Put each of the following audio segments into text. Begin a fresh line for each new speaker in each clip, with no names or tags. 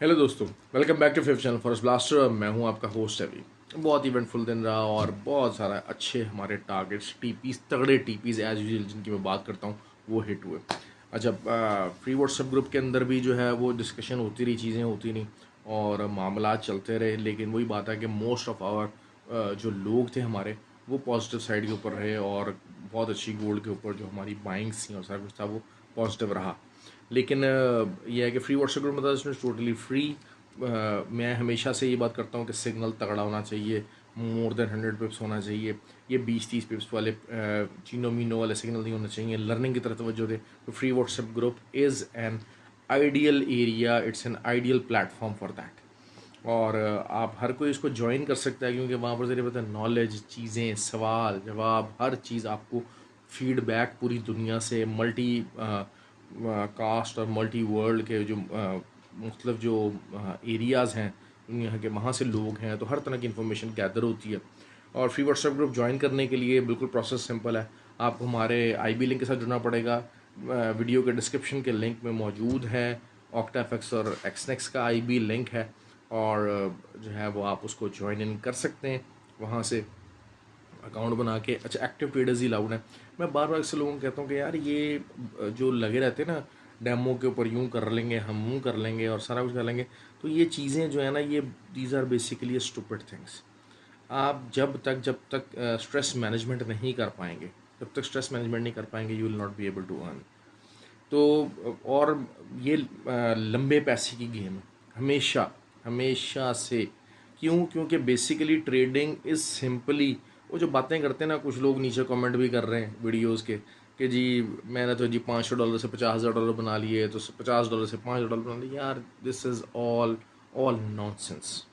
Hello दोस्तों, welcome back to fifth channel forest blaster. मैं हूं आपका होस्ट अभी। बहुत इवेंटफुल दिन रहा और बहुत सारा अच्छे हमारे टारगेट्स टीपीज, तगड़े टीपीज एज यूजल जिनकी मैं बात करता हूं वो हिट हुए। अच्छा, फ्री व्हाट्सएप ग्रुप के अंदर भी जो है वो डिस्कशन होती रही, चीज़ें होती नहीं और मामला चलते रहे, लेकिन वही बात है कि मोस्ट ऑफ आवर जो लोग थे हमारे वो पॉजिटिव साइड के ऊपर रहे और बहुत अच्छी गोल्ड के ऊपर जो हमारी बाइंग्स थी और सारा कुछ था वो पॉजिटिव रहा। लेकिन यह है कि फ्री व्हाट्सएप ग्रुप मतलब इसमें टोटली फ्री। मैं हमेशा से ये बात करता हूँ कि सिग्नल तगड़ा होना चाहिए, मोर देन 100 पिप्स होना चाहिए। ये 20-30 पिप्स वाले चीनो मीनो वाले सिग्नल नहीं होने चाहिए। लर्निंग की तरफ तवज्जो दे तो free WhatsApp group is an ideal area, it's an ideal platform for that. और आप हर कोई इसको ज्वाइन कर सकता है क्योंकि वहाँ पर ज़रिए पता है नॉलेज, चीज़ें, सवाल जवाब, हर चीज़ आपको फीडबैक पूरी दुनिया से, मल्टी कास्ट और मल्टी वर्ल्ड के जो मुख्तलिफ जो एरियाज़ हैं दुनिया के, वहाँ से लोग हैं, तो हर तरह की इन्फॉर्मेशन गैदर होती है। और फ्री व्हाट्सएप ग्रुप ज्वाइन करने के लिए बिल्कुल प्रोसेस सिंपल है। आपको हमारे आईबी लिंक के साथ जुड़ना पड़ेगा। वीडियो के डिस्क्रिप्शन के लिंक में मौजूद है ऑक्टाफेक्स और एक्सनेक्स का आईबी लिंक है, और जो है वो आप उसको ज्वाइन इन कर सकते हैं वहाँ से अकाउंट बना के। अच्छा, एक्टिव ट्रेडर्स ही अलाउड है। मैं बार बार से लोगों को कहता हूँ कि यार ये जो लगे रहते हैं ना डेमो के ऊपर, यूँ कर लेंगे, हम यूँ कर लेंगे और सारा कुछ कर लेंगे, तो ये चीज़ें जो है ना, ये these are basically stupid things. आप जब तक स्ट्रेस मैनेजमेंट नहीं कर पाएंगे, जब तक स्ट्रेस मैनेजमेंट नहीं कर पाएंगे, you will not be able to earn. तो और ये लंबे पैसे की गेम है हमेशा, हमेशा से। क्यों? क्योंकि बेसिकली ट्रेडिंग इज़ सिंपली वो जो बातें करते हैं ना, कुछ लोग नीचे कमेंट भी कर रहे हैं वीडियोस के कि जी मैंने तो जी $500 से $50,000 बना लिए, तो $50 से $5 बना लिए। यार this is all all nonsense.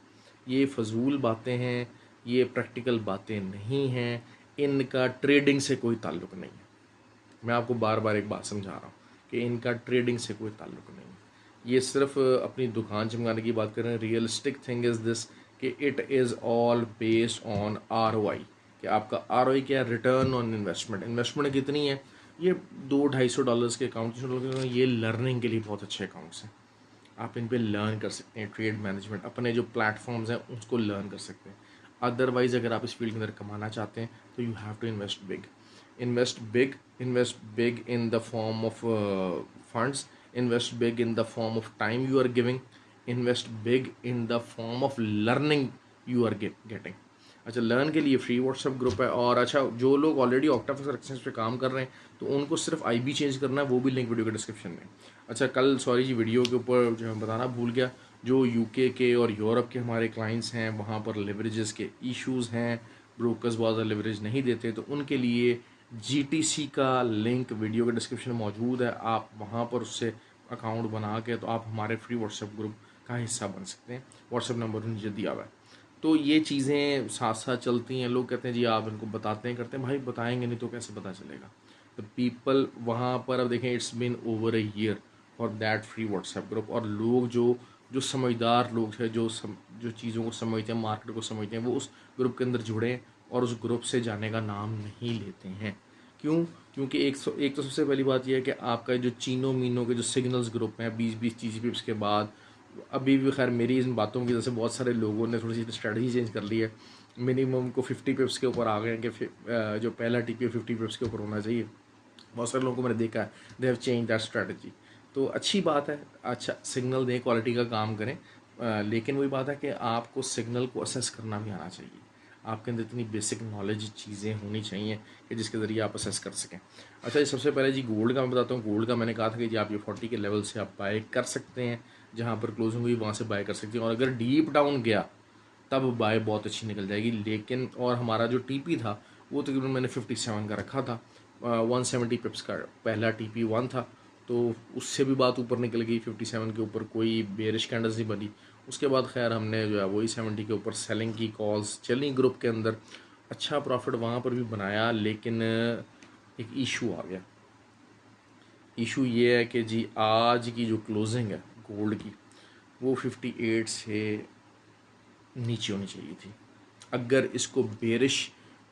ये फजूल बातें हैं, ये प्रैक्टिकल बातें नहीं हैं, इनका ट्रेडिंग से कोई ताल्लुक़ नहीं है। मैं आपको बार बार एक बात समझा रहा हूँ कि इनका ट्रेडिंग से कोई ताल्लुक नहीं है। ये सिर्फ अपनी दुकान चमकाने की बात कर रहे हैं। रियलिस्टिक थिंग इज़ दिस कि it is all based on ROI, कि आपका ROI क्या है, रिटर्न ऑन इन्वेस्टमेंट। इन्वेस्टमेंट कितनी है? ये $200-250 के अकाउंट, $300 ये लर्निंग के लिए बहुत अच्छे अकाउंट्स हैं। आप इन पे लर्न कर सकते हैं, ट्रेड मैनेजमेंट अपने जो प्लेटफॉर्म्स हैं उसको लर्न कर सकते हैं। अदरवाइज़ अगर आप इस फील्ड के अंदर कमाना चाहते हैं तो you have to invest big. Invest big, invest big in the form of funds, invest big in the form of time you are giving, invest big in the form of learning you are getting. अच्छा, learn के लिए free WhatsApp group है। और अच्छा, जो लोग already OctaFX exchange पे काम कर रहे हैं तो उनको सिर्फ आईबी चेंज करना है, वो भी लिंक वीडियो के डिस्क्रिप्शन में। अच्छा, कल सॉरी जी वीडियो के ऊपर जो मैं बताना भूल गया, जो यूके के और यूरोप के हमारे क्लाइंट्स हैं वहाँ पर लिवरेजेस के इश्यूज़ हैं, ब्रोकर्स बहुत ज़्यादा लिवरेज नहीं देते, तो उनके लिए जीटीसी का लिंक वीडियो के डिस्क्रिप्शन में मौजूद है। आप वहाँ पर उससे अकाउंट बना के तो आप हमारे फ्री व्हाट्सएप ग्रुप का हिस्सा बन सकते हैं। व्हाट्सएप नंबर नीचे दिया हुआ है। तो ये चीज़ें साथ साथ चलती हैं। लोग कहते हैं जी आप इनको बताते हैं, करते हैं, भाई बताएंगे नहीं तो कैसे पता चलेगा? तो पीपल वहाँ पर, अब देखें, it's been over a year for that free WhatsApp group. और लोग जो जो समझदार लोग हैं, जो चीज़ों को समझते हैं, मार्केट को समझते हैं, वो उस ग्रुप के अंदर जुड़े और उस ग्रुप से जाने का नाम नहीं लेते हैं। क्यों? क्योंकि एक तो सबसे पहली बात यह है कि आपका जो चीनो मीनो के जो सिग्नल्स ग्रुप हैं 20-20 GGPs के बाद, अभी भी खैर मेरी इन बातों की वजह से बहुत सारे लोगों ने थोड़ी सी स्ट्रेटजी चेंज कर ली है। मिनिमम को 50 पिप्स के ऊपर आ गए हैं कि जो पहला टीपी 50 पिप्स के ऊपर होना चाहिए। बहुत सारे लोगों को मैंने देखा है, they have change that strategy. तो अच्छी बात है, अच्छा सिग्नल दें, क्वालिटी का काम करें। लेकिन वही बात है कि आपको सिग्नल को असेस करना भी आना चाहिए। आपके अंदर इतनी बेसिक नॉलेज चीज़ें होनी चाहिए कि जिसके ज़रिए आप असेस कर सकें। अच्छा जी, सबसे पहले जी गोल्ड का मैं बताता हूँ। गोल्ड का मैंने कहा था कि जी आप ये 40 के लेवल से आप बाय कर सकते हैं, जहाँ पर क्लोजिंग हुई वहाँ से बाय कर सकते हैं, और अगर डीप डाउन गया तब बाय बहुत अच्छी निकल जाएगी। लेकिन और हमारा जो टीपी था वो तकरीबन मैंने 57 का रखा था। 170 पिप्स का पहला टीपी 1 था, तो उससे भी बात ऊपर निकल गई। 57 के ऊपर कोई बेरिश कैंडल्स नहीं बनी। उसके बाद खैर हमने जो है वही 70 के ऊपर सेलिंग की कॉल्स चली ग्रुप के अंदर। अच्छा प्रॉफिट वहाँ पर भी बनाया, लेकिन एक इशू आ गया। इशू ये है कि जी आज की जो क्लोजिंग है गोल्ड की, वो 58 से नीचे होनी चाहिए थी। अगर इसको बेरिश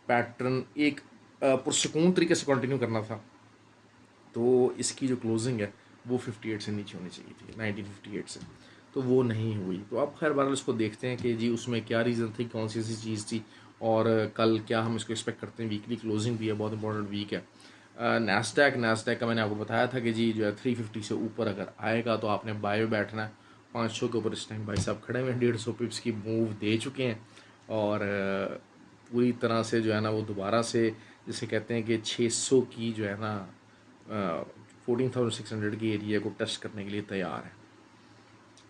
पैटर्न एक पुरसकून तरीके से कंटिन्यू करना था तो इसकी जो क्लोजिंग है वो 58 से नीचे होनी चाहिए थी, 1958 से। तो वो नहीं हुई। तो अब खैर बहरहाल इसको देखते हैं कि जी उसमें क्या रीज़न थी, कौन सी ऐसी चीज़ थी, और कल क्या हम इसको एक्सपेक्ट करते हैं। वीकली क्लोजिंग भी है, बहुत इंपॉर्टेंट वीक है। नैस्डैक का मैंने आपको बताया था कि जी जो है 350 से ऊपर अगर आएगा तो आपने बाय में बैठना है। 500 के ऊपर इस टाइम भाई साहब खड़े हुए हैं, 150 पिप्स की मूव दे चुके हैं, और पूरी तरह से जो है ना वो दोबारा से जिसे कहते हैं कि 600 की जो है ना 14,600 की एरिया को टेस्ट करने के लिए तैयार है।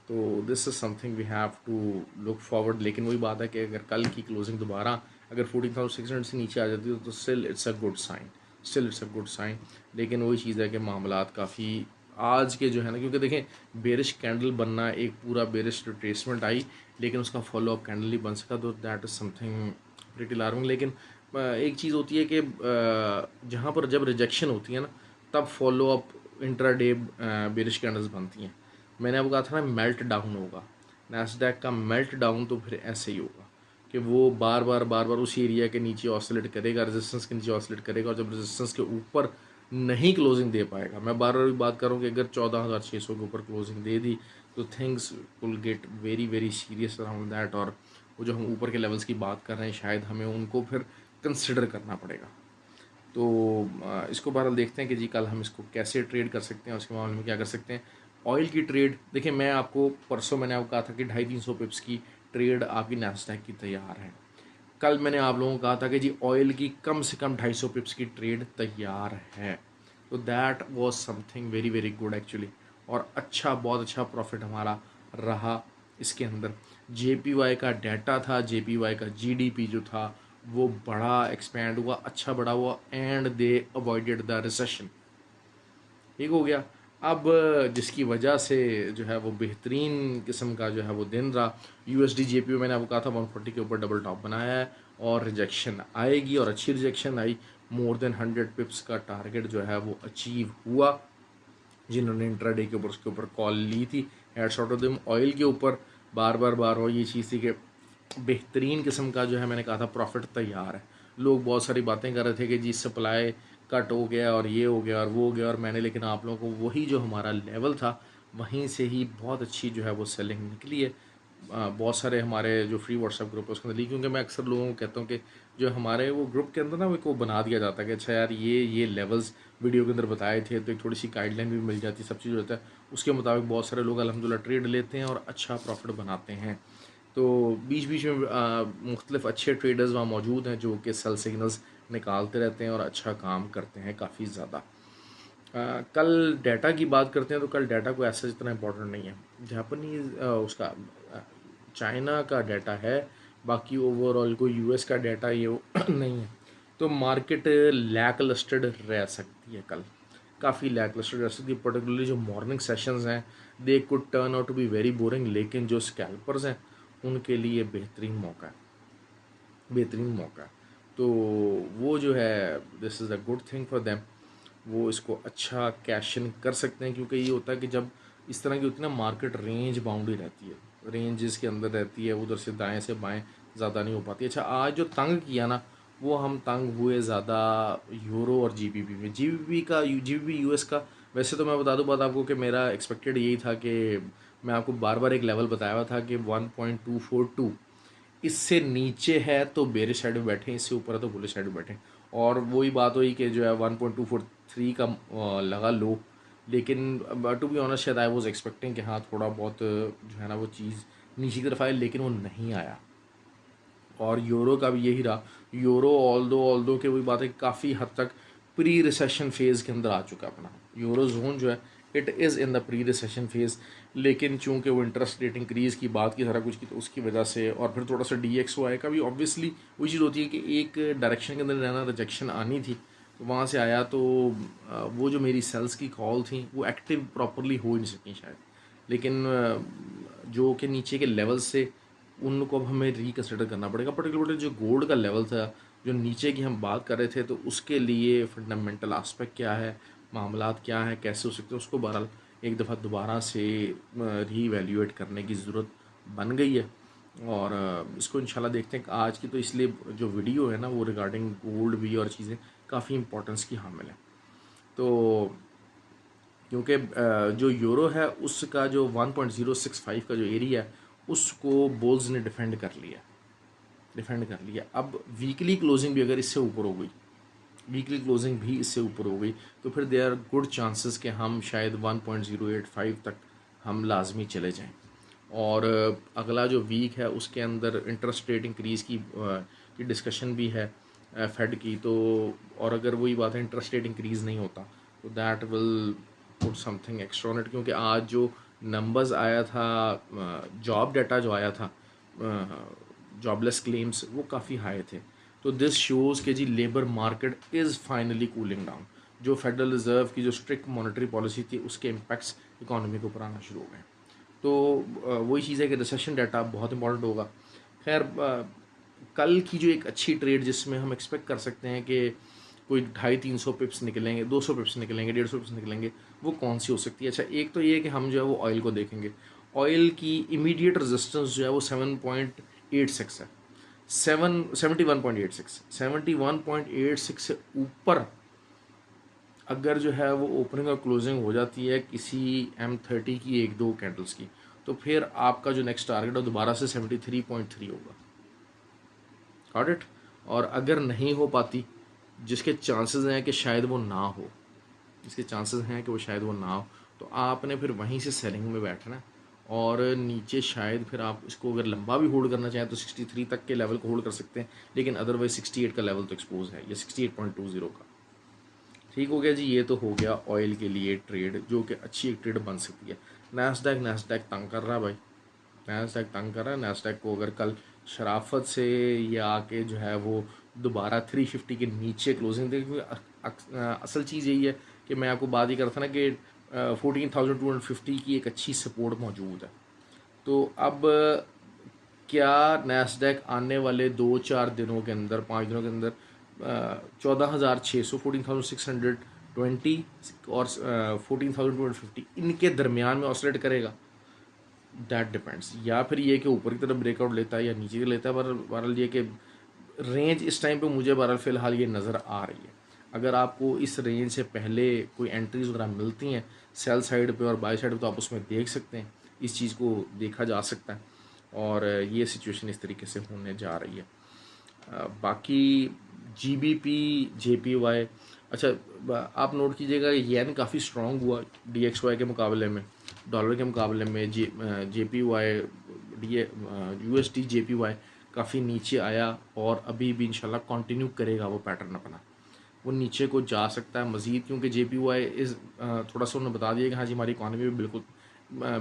तो this is something we have to look forward. लेकिन वही बात है कि अगर कल की क्लोजिंग दोबारा अगर 14,600 से नीचे आ जाती है तो still it's a good sign, लेकिन वही चीज़ है कि मामलात काफ़ी आज के जो है ना, क्योंकि देखें बेरिश कैंडल बनना, एक पूरा बेरिश रिट्रेसमेंट आई लेकिन उसका फॉलो अप कैंडल नहीं बन सका, तो that is something pretty alarming. लेकिन एक चीज़ होती है कि जहाँ पर जब रिजेक्शन होती है ना तब follow up intraday bearish candles बनती हैं। मैंने आपको कहा था ना मेल्ट डाउन होगा, नैस्डैक का मेल्ट डाउन तो फिर ऐसे ही होगा कि वो बार बार उसी एरिया के नीचे ऑसिलेट करेगा, रेजिस्टेंस के नीचे ऑसिलेट करेगा, और जब रेजिस्टेंस के ऊपर नहीं क्लोजिंग दे पाएगा, मैं बार बार भी बात करूँ कि अगर 14,600 के ऊपर क्लोजिंग दे दी तो things will get very very serious around that. और वो जो हम ऊपर के लेवल्स की बात कर रहे हैं शायद हमें उनको फिर कंसिडर करना पड़ेगा। तो इसको बहरहाल देखते हैं कि जी कल हम इसको कैसे ट्रेड कर सकते हैं और उसके मामले में क्या कर सकते हैं। ऑयल की ट्रेड देखिए, मैं आपको परसों मैंने आपको कहा था कि 250-300 पिप्स की ट्रेड आपकी नैस्डैक की तैयार है। कल मैंने आप लोगों को कहा था कि जी ऑयल की कम से कम 250 पिप्स की ट्रेड तैयार है। तो that was something very very good actually, और अच्छा, बहुत अच्छा प्रॉफिट हमारा रहा इसके अंदर। जेपीवाई का डाटा था, जेपीवाई का जीडीपी जो था वो बड़ा एक्सपैंड हुआ, अच्छा बड़ा हुआ, and they avoided the recession. ठीक हो गया। अब जिसकी वजह से जो है वो बेहतरीन किस्म का जो है वो दिन रहा। यूएसडी जेपीओ मैंने आपको कहा था 140 के ऊपर डबल टॉप बनाया है, और रिजेक्शन आएगी, और अच्छी रिजेक्शन आई। मोर देन 100 पिप्स का टारगेट जो है वो अचीव हुआ। जिन्होंने इंट्राडे के ऊपर उसके ऊपर कॉल ली थी, head shot of them. Oil के ऊपर बार बार ये चीज़ थी कि बेहतरीन किस्म का जो है मैंने कहा था प्रॉफिट तैयार है। लोग बहुत सारी बातें कर रहे थे कि जी सप्लाई कट हो गया और ये हो गया और वो हो गया, और मैंने लेकिन आप लोगों को वही जो हमारा लेवल था वहीं से ही बहुत अच्छी जो है वो सेलिंग निकली है। बहुत सारे हमारे जो फ्री व्हाट्सएप ग्रुप है उसके अंदर ली, क्योंकि मैं अक्सर लोगों को कहता हूँ कि जो हमारे वो ग्रुप के अंदर ना वो बना दिया जाता है कि अच्छा यार ये लेवल्स वीडियो के अंदर बताए थे, तो एक थोड़ी सी गाइडलाइन भी मिल जाती है, सब चीज़ होता है उसके मुताबिक बहुत सारे लोग अल्हम्दुलिल्लाह ट्रेड लेते हैं और अच्छा प्रॉफिट बनाते हैं। तो बीच बीच में मुख्तलिफ अच्छे ट्रेडर्स वहाँ मौजूद हैं जो कि सेल सिग्नल्स निकालते रहते हैं और अच्छा काम करते हैं काफ़ी ज़्यादा। कल डाटा की बात करते हैं तो कल डाटा को ऐसा इतना इम्पोर्टेंट नहीं है। जापानीज उसका चाइना का डाटा है, बाकी ओवरऑल को यूएस का डाटा ये नहीं है। तो मार्केट लैक लस्टेड रह सकती है कल, काफ़ी लैक लस्टेड रह सकती है। पर्टिकुलरली जो मॉर्निंग सेशंस हैं they could turn out to be very boring, लेकिन जो स्कैल्पर्स हैं उनके लिए बेहतरीन मौका है, बेहतरीन मौका है। तो वो जो है this is a good thing for them, वो इसको अच्छा कैश इन कर सकते हैं। क्योंकि ये होता है कि जब इस तरह की होती है ना, मार्केट रेंज बाउंड ही रहती है, रेंज जिसके अंदर रहती है उधर से दाएं से बाएं ज़्यादा नहीं हो पाती। अच्छा, आज जो तंग किया ना वो हम तंग हुए ज़्यादा यूरो और जीबीपी में। जीबीपी यूएस का, वैसे तो मैं बता दूं बात आपको कि मेरा एक्सपेक्टेड यही था कि मैं आपको बार बार एक लेवल बताया हुआ था कि 1.242, इससे नीचे है तो बेरिश साइड में बैठे, इससे ऊपर है तो बुलिश साइड में बैठे। और वही बात हुई कि जो है 1.243 का लगा लो, लेकिन टू बी ऑनेस्ट शायद आई वाज एक्सपेक्टिंग कि हाँ थोड़ा बहुत जो है ना वो चीज़ नीचे की तरफ आए, लेकिन वो नहीं आया। और यूरो का भी यही रहा। यूरो ऑल दो के वही बात है, काफ़ी हद तक प्री रिसेशन फेज़ के अंदर आ चुका है अपना यूरो जोन जो है, it is in the pre recession phase. लेकिन चूंकि वो इंटरेस्ट रेट इंक्रीज़ की बात की सारा कुछ की, तो उसकी वजह से और फिर थोड़ा सा DXY का भी ऑब्वियसली वही चीज़ होती है कि एक डायरेक्शन के अंदर रहना, रिजेक्शन आनी थी तो वहाँ से आया। तो वो जो मेरी सेल्स की कॉल थी वो एक्टिव प्रॉपरली हो ही नहीं सकी शायद। लेकिन जो कि नीचे के लेवल से उनको अब हमें रिकन्सिडर करना पड़ेगा। पर्टिकुलरली जो गोल्ड का लेवल था जो नीचे की हम बात कर रहे थे, तो उसके लिए फंडामेंटल आस्पेक्ट क्या है, मामलात क्या है, कैसे हो सकते हैं, उसको बहरहाल एक दफ़ा दोबारा से रीवैल्यूएट करने की ज़रूरत बन गई है। और इसको इंशाल्लाह देखते हैं। आज की तो इसलिए जो वीडियो है ना वो रिगार्डिंग गोल्ड भी और चीज़ें काफ़ी इंपॉर्टेंस की हामिल है। तो क्योंकि जो यूरो है उसका जो 1.065 का जो एरिया है उसको बोल्स ने डिफेंड कर लिया। अब वीकली क्लोजिंग भी अगर इससे ऊपर हो गई, वीकली क्लोजिंग भी इससे ऊपर हो गई, तो फिर दे आर गुड चांसेस कि हम शायद 1.085 तक हम लाजमी चले जाएं। और अगला जो वीक है उसके अंदर इंटरेस्ट रेट इंक्रीज़ की डिस्कशन भी है फेड की। तो और अगर वही बात है इंटरेस्ट रेट इंक्रीज़ नहीं होता तो that will put something extra on it. क्योंकि आज जो नंबर्स आया था, जॉब डाटा जो आया था, जॉबलेस क्लेम्स वो काफ़ी हाई थे। तो दिस शोज़ कि जी labour market is finally cooling down. जो फेडरल रिज़र्व की जो स्ट्रिक्ट मॉनेटरी पॉलिसी थी उसके इम्पैक्ट्स इकॉनमी के ऊपर आना शुरू हो गए। तो वही चीज़ है कि रिसेशन डाटा बहुत इंपॉर्टेंट होगा। खैर कल की जो एक अच्छी ट्रेड जिसमें हम एक्सपेक्ट कर सकते हैं कि कोई 250-300 पिप्स निकलेंगे, 200 पिप्स निकलेंगे, 150 पिप्स निकलेंगे, वो कौन सी हो सकती है? अच्छा, एक तो ये है कि हम जो है वो ऑयल को देखेंगे। ऑयल की इमीडिएट रेजिस्टेंस जो है वो 7.86 है। 71.86 से ऊपर अगर जो है वो ओपनिंग और क्लोजिंग हो जाती है किसी M30 की 1-2 कैंडल्स की, तो फिर आपका जो नेक्स्ट टारगेट है दोबारा से 73.3 होगा। Got it? और अगर नहीं हो पाती, जिसके चांसेस हैं कि शायद वो ना हो, जिसके चांसेस हैं कि वो शायद वो ना हो, तो आपने फिर वहीं से सेलिंग में बैठना है। और नीचे शायद फिर आप इसको अगर लंबा भी होल्ड करना चाहें तो 63 तक के लेवल को होल्ड कर सकते हैं, लेकिन अदरवाइज 68 का लेवल तो एक्सपोज है, या 68.20 का। ठीक हो गया जी, ये तो हो गया ऑयल के लिए ट्रेड, जो कि अच्छी एक ट्रेड बन सकती है। नैस्डैक तंग कर रहा है भाई, नैस्डैक तंग कर रहा है। नैस्डैक को अगर कल शराफत से ये आके जो है वो दोबारा 350 के नीचे क्लोजिंग दे, क्योंकि असल चीज़ यही है कि मैं आपको बात ही करता ना कि 14,250 की एक अच्छी सपोर्ट मौजूद है। तो अब क्या नैस्डैक आने वाले 2-4 दिनों के अंदर, 5 दिनों के अंदर 14,600, 14,620 और 14,250 इनके दरमियान में ऑसिलेट करेगा? That depends. या फिर ये कि ऊपर की तरफ ब्रेकआउट लेता है या नीचे की लेता है। बहरहाल ये कि रेंज इस टाइम पे मुझे बहरहाल फ़िलहाल ये नज़र आ रही है। अगर आपको इस रेंज से पहले कोई एंट्रीज वगैरह मिलती हैं सेल साइड पे और बाय साइड पे, तो आप उसमें देख सकते हैं, इस चीज़ को देखा जा सकता है। और ये सिचुएशन इस तरीके से होने जा रही है। बाकी GBP JPY, अच्छा आप नोट कीजिएगा येन काफ़ी स्ट्रॉन्ग हुआ DXY के मुकाबले में, डॉलर के मुकाबले में। JPY USD JPY काफ़ी नीचे आया और अभी भी इंशाल्लाह कंटिन्यू करेगा वो पैटर्न अपना, वो नीचे को जा सकता है मज़ीद। क्योंकि JPY इज़ थोड़ा सा उन्होंने बता दिया कि हाँ जी हमारी इकॉनमी में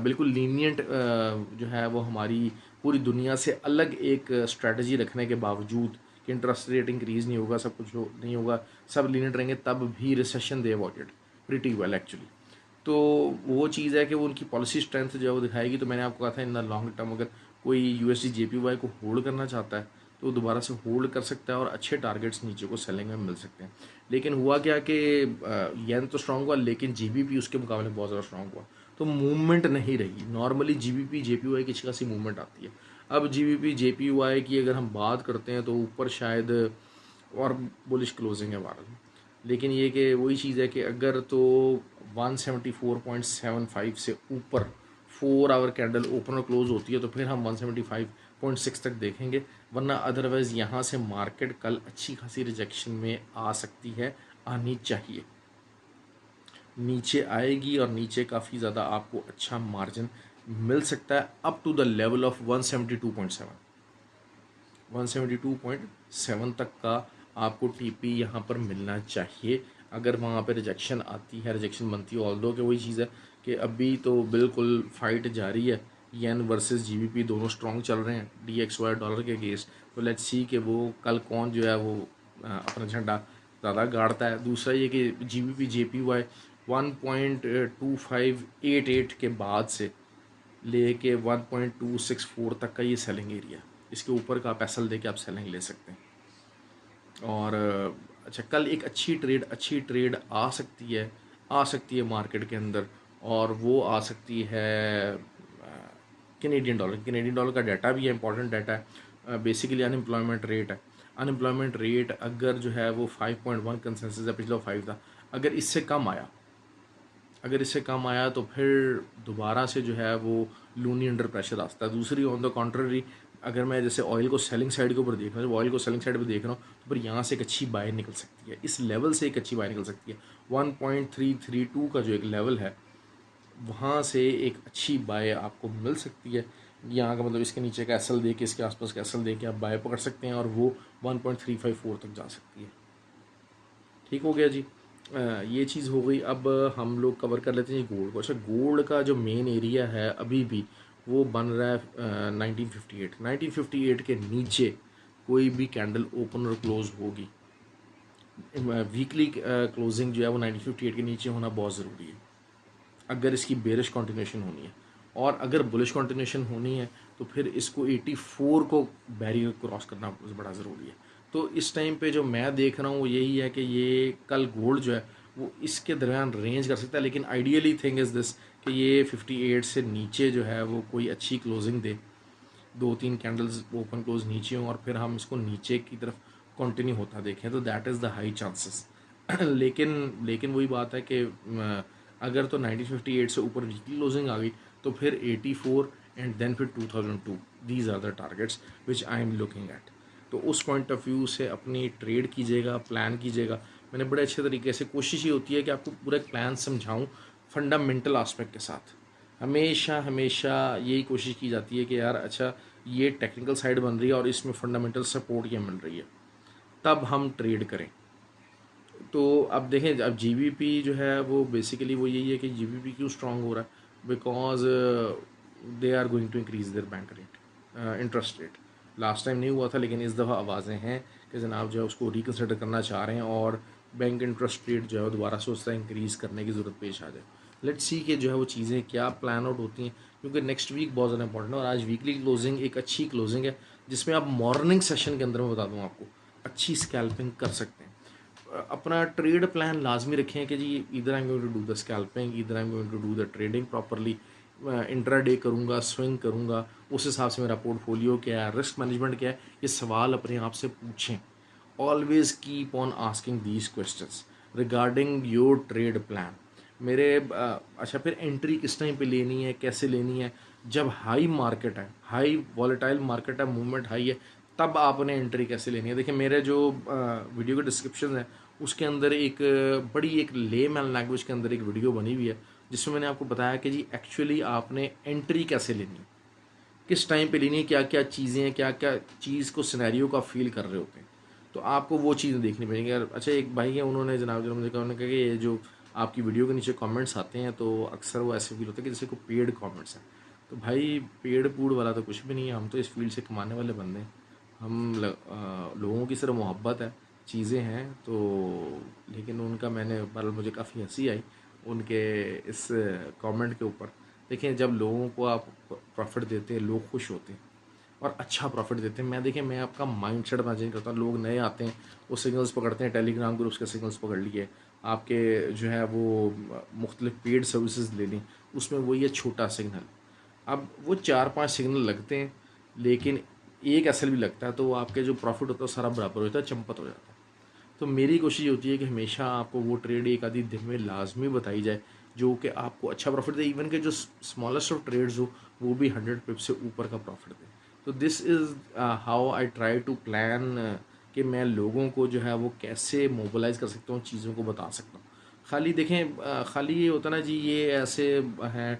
बिल्कुल लीनियंट जो है वो हमारी पूरी दुनिया से अलग एक स्ट्रेटजी रखने के बावजूद कि इंटरेस्ट रेट इंक्रीज़ नहीं होगा, सब कुछ नहीं होगा, सब लीनियंट रहेंगे, तब भी रिसेशन दे अवॉइडेड प्रीटी वेल एक्चुअली। तो वो चीज़ है कि वो उनकी पॉलिसी स्ट्रेंथ जो है वो दिखाएगी। तो मैंने आपको कहा था इन द लॉन्ग टर्म अगर कोई USD JPY को होल्ड करना चाहता है तो दोबारा से होल्ड कर सकता है और अच्छे टारगेट्स नीचे को सेलिंग में मिल सकते हैं। लेकिन हुआ क्या कि येन तो स्ट्रांग हुआ लेकिन GBP उसके मुकाबले बहुत ज़्यादा स्ट्रांग हुआ, तो मूवमेंट नहीं रही। नॉर्मली GBP JPY की अच्छी खासी मूवमेंट आती है। अब GBP JPY की अगर हम बात करते हैं तो ऊपर शायद और बुलिश क्लोजिंग है भारत में, लेकिन ये कि वही चीज़ है कि अगर तो 174.75 से ऊपर 4 आवर कैंडल ओपन और क्लोज होती है तो फिर हम 175.6 तक देखेंगे, वरना अदरवाइज़ यहाँ से मार्केट कल अच्छी खासी रिजेक्शन में आ सकती है, आनी चाहिए, नीचे आएगी और नीचे काफ़ी ज़्यादा आपको अच्छा मार्जिन मिल सकता है up to the level of 172.7 तक का आपको TP यहाँ पर मिलना चाहिए। अगर वहाँ पे रिजेक्शन आती है, रिजेक्शन बनती है, ऑल्दो कि वही चीज़ है कि अभी तो बिल्कुल फाइट जारी है, येन वर्सेस GBP दोनों स्ट्रॉन्ग चल रहे हैं DXY डॉलर के अगेंस्ट। तो लेट्स सी कि वो कल कौन जो है वो अपना झंडा ज़्यादा गाड़ता है। दूसरा ये कि GBP JPY 1.2588 के बाद से लेके 1.264 तक का ये सेलिंग एरिया, इसके ऊपर का आप एसएल दे के आप सेलिंग ले सकते हैं। और अच्छा कल एक अच्छी ट्रेड आ सकती है मार्केट के अंदर, और वो आ सकती है कैनेडियन डॉलर का डाटा भी है, इंपॉर्टेंट डाटा है। बेसिकली अनएम्प्लॉयमेंट रेट है। अनएम्प्लॉयमेंट रेट अगर जो है वो 5.1 कंसेंसस है, पिछला 5 था, अगर इससे कम आया अगर इससे कम आया तो फिर दोबारा से जो है वो लूनी अंडर प्रेशर आता है। दूसरी ऑन द कॉन्ट्ररी, अगर मैं जैसे ऑयल को सेलिंग साइड के ऊपर देख रहा हूँ, जब ऑयल को सेलिंग साइड पे देख रहा हूँ तो फिर यहाँ से एक अच्छी बाय निकल सकती है, इस लेवल से एक अच्छी बाय निकल सकती है। 1.332 का जो एक लेवल है वहाँ से एक अच्छी बाय आपको मिल सकती है। यहाँ का मतलब इसके नीचे का एसएल दे के, इसके आसपास का एसएल दे के आप बाय पकड़ सकते हैं और वो 1.354 तक जा सकती है। ठीक हो गया जी। ये चीज़ हो गई। अब हम लोग कवर कर लेते हैं गोल्ड को। अच्छा, गोल्ड का जो मेन एरिया है अभी भी वो बन रहा है 1958 के नीचे कोई भी कैंडल ओपन और क्लोज होगी, वीकली क्लोजिंग जो है वो 1958 के नीचे होना बहुत ज़रूरी है अगर इसकी बेरिश कंटिन्यूशन होनी है। और अगर बुलिश कंटिन्यूशन होनी है तो फिर इसको 84 को बैरियर क्रॉस करना बड़ा ज़रूरी है। तो इस टाइम पे जो मैं देख रहा हूँ वो यही है कि ये कल गोल्ड जो है वो इसके दरमियान रेंज कर सकता है, लेकिन आइडियली थिंग इज़ दिस कि ये 58 से नीचे जो है वो कोई अच्छी क्लोजिंग दे, 2-3 कैंडल्स ओपन क्लोज नीचे हों और फिर हम इसको नीचे की तरफ कंटिन्यू होता देखें तो that is the high chances. लेकिन वही बात है कि अगर तो 1958 से ऊपर वीकली क्लोजिंग आ गई तो फिर 84 एंड देन फिर 2002, these are the targets which I am looking at. तो उस पॉइंट ऑफ व्यू से अपनी ट्रेड कीजिएगा, प्लान कीजिएगा। मैंने बड़े अच्छे तरीके से, कोशिश ये होती है कि आपको पूरा एक प्लान समझाऊँ फंडामेंटल आस्पेक्ट के साथ। हमेशा हमेशा यही कोशिश की जाती है कि यार अच्छा ये टेक्निकल साइड बन रही है और इसमें फंडामेंटल सपोर्ट ये मिल रही है, तब हम ट्रेड करें। तो अब देखें, अब जीबीपी जो है वो बेसिकली वो यही है कि जीबीपी क्यों स्ट्रांग हो रहा है, because they are going to increase their bank rate, interest rate. Last time नहीं हुआ था लेकिन इस दफ़ा आवाज़ें हैं कि जनाब जो है उसको रिकन्सिडर करना चाह रहे हैं और बैंक इंटरेस्ट रेट जो है वो दोबारा से उसका इंक्रीज़ करने की ज़रूरत पेश आ जाए। लेट्स सी कि जो है वो चीज़ें क्या प्लान आउट होती हैं, क्योंकि नेक्स्ट वीक बहुत ज़्यादा इंपॉर्टेंट है। और आज वीकली क्लोजिंग एक अच्छी क्लोजिंग है जिसमें आप मॉर्निंग सेशन के अंदर मैं बता दूँ आपको अच्छी स्कैल्पिंग कर सकते हैं। अपना ट्रेड प्लान लाजमी रखें कि जी इधर I am going to do the scalping, इधर I am going to do the trading properly, intraday करूँगा, स्विंग करूँगा, उस हिसाब से मेरा पोर्टफोलियो क्या है, रिस्क मैनेजमेंट क्या है, ये सवाल अपने आप से पूछें। Always keep on asking these questions regarding your trade plan. मेरे अच्छा, फिर एंट्री किस टाइम पे लेनी है, कैसे लेनी है? जब हाई मार्केट है, हाई वॉलेटाइल मार्केट है, मूवमेंट हाई है, तब आपने एंट्री कैसे लेनी है। देखिए मेरे जो वीडियो के डिस्क्रिप्शन है उसके अंदर एक बड़ी एक लेमैन लैंग्वेज के अंदर एक वीडियो बनी हुई है जिसमें मैंने आपको बताया कि जी एक्चुअली आपने एंट्री कैसे लेनी है, किस टाइम पे लेनी है, क्या क्या चीज़ें हैं, क्या क्या चीज़ को सिनेरियो का फील कर रहे होते हैं। तो आपको वो चीज़ें देखनी पड़ेंगी। और अच्छा, एक भाई है उन्होंने जनाब जो मुझे कहा, उन्होंने कहा कि ये जो आपकी वीडियो के नीचे कमेंट्स आते हैं तो अक्सर वो ऐसे फील होता है कि जैसे कोई पेड कमेंट्स हैं। तो भाई पेड़ पूड़ वाला तो कुछ भी नहीं है, हम तो इस फील्ड से कमाने वाले बंदे हैं। लोगों की सिर्फ मोहब्बत है, चीज़ें हैं तो। लेकिन उनका मैंने बहरहाल मुझे काफ़ी हंसी आई उनके इस कमेंट के ऊपर। देखें जब लोगों को आप प्रॉफिट देते हैं लोग खुश होते हैं और अच्छा प्रॉफिट देते हैं। मैं आपका माइंडसेट इमेजिन करता हूँ। लोग नए आते हैं, वो सिग्नल्स पकड़ते हैं, टेलीग्राम ग्रुप्स के सिग्नल्स पकड़ लिए, आपके जो है वो मुख्तलिफ पेड सर्विसेज ले ली, उसमें वही है छोटा सिग्नल। अब वो 4-5 सिग्नल लगते हैं लेकिन एक एसएल भी लगता है तो आपके जो प्रॉफिट होता है सारा बराबर हो जाता है, चंपत हो जाता है। तो मेरी कोशिश ये होती है कि हमेशा आपको वो ट्रेड एक आधी दिन में लाजमी बताई जाए जो कि आपको अच्छा प्रॉफिट दे, इवन के जो स्मॉलेस्ट ऑफ ट्रेड्स हो वो भी 100 पिप से ऊपर का प्रॉफिट दे। तो this is how I try to plan कि मैं लोगों को जो है वो कैसे मोबिलाइज़ कर सकता हूँ, चीज़ों को बता सकता हूँ। खाली देखें खाली ये होता ना जी, ये ऐसे हैं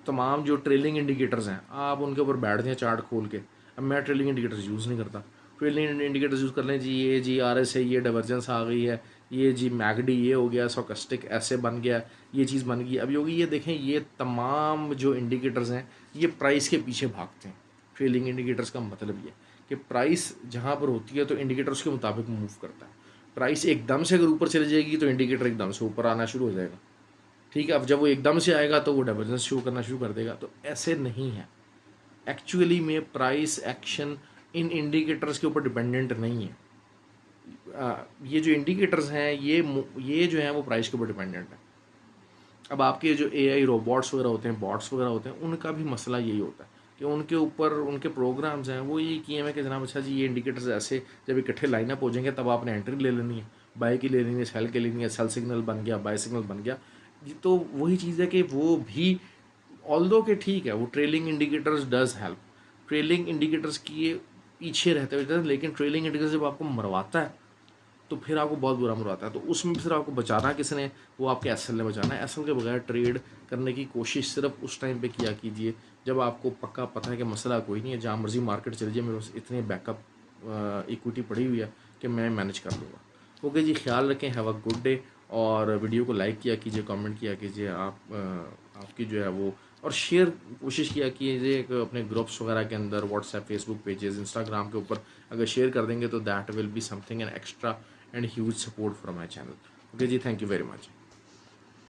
तमाम जो ट्रेलिंग इंडिकेटर्स हैं आप उनके ऊपर बैठते हैं चार्ट खोल के। अब मैं ट्रेलिंग इंडिकेटर्स यूज़ नहीं करता। ट्रेलिंग इंडिकेटर्स यूज़ कर लें जी, ये जी आरएस है, ये डाइवर्जेंस आ गई है, ये जी मैगडी ये हो गया, स्टोकेस्टिक ऐसे बन गया, ये चीज़ बन गई अभी होगी। ये देखें ये तमाम जो इंडिकेटर्स हैं ये प्राइस के पीछे भागते हैं। ट्रेलिंग इंडिकेटर्स का मतलब ये कि प्राइस जहाँ पर होती है तो इंडिकेटर्स के मुताबिक मूव करता है। प्राइस एकदम से अगर ऊपर चली जाएगी तो इंडिकेटर एकदम से ऊपर आना शुरू हो जाएगा, ठीक है। अब जब वो एकदम से आएगा तो वो डाइवर्जेंस शो करना शुरू कर देगा। तो ऐसे नहीं है, एक्चुअली में प्राइस एक्शन इन इंडिकेटर्स के ऊपर डिपेंडेंट नहीं है। ये जो इंडिकेटर्स हैं ये जो हैं वो प्राइस के ऊपर डिपेंडेंट है। अब आपके जो एआई रोबोट्स वगैरह होते हैं, बॉट्स वगैरह होते हैं, उनका भी मसला यही होता है कि उनके ऊपर उनके प्रोग्राम्स हैं वो ये किए हैं कि जनाब अच्छा जी ये इंडिकेटर्स ऐसे जब इकट्ठे लाइनअप हो जाएंगे तब आपने एंट्री ले लेनी है, बाय की ले लेनी है, सेल के लेनी है, सेल सिग्नल बन गया, बाय सिग्नल बन गया। तो वही चीज़ है कि वो भी ऑल्दो के ठीक है, वो trailing indicators does help, trailing indicators की ये पीछे रहते हुए, लेकिन ट्रेलिंग इंडिकेटर्स जब आपको मरवाता है तो फिर आपको बहुत बुरा मरवाता है। तो उसमें फिर आपको बचाना किसने, वो आपके एसएल ने बचाना है। एसएल के बगैर ट्रेड करने की कोशिश सिर्फ उस टाइम पे किया कीजिए जब आपको पक्का पता है कि मसला कोई नहीं है, जहाँ मर्जी मार्केट चल जाए, मेरे पास इतनी बैकअप इक्विटी पड़ी हुई है कि मैं मैनेज कर लूँगा। ओके जी, ख्याल रखें, हैव अ गुड डे। और वीडियो को लाइक किया कीजिए, कमेंट किया कीजिए, आपकी जो है वो, और शेयर कोशिश किया कीजिए अपने ग्रुप्स वगैरह के अंदर, व्हाट्सएप, फेसबुक पेजेस, इंस्टाग्राम के ऊपर अगर शेयर कर देंगे तो that will be something an extra and huge support from my channel. Okay ji, thank you very much.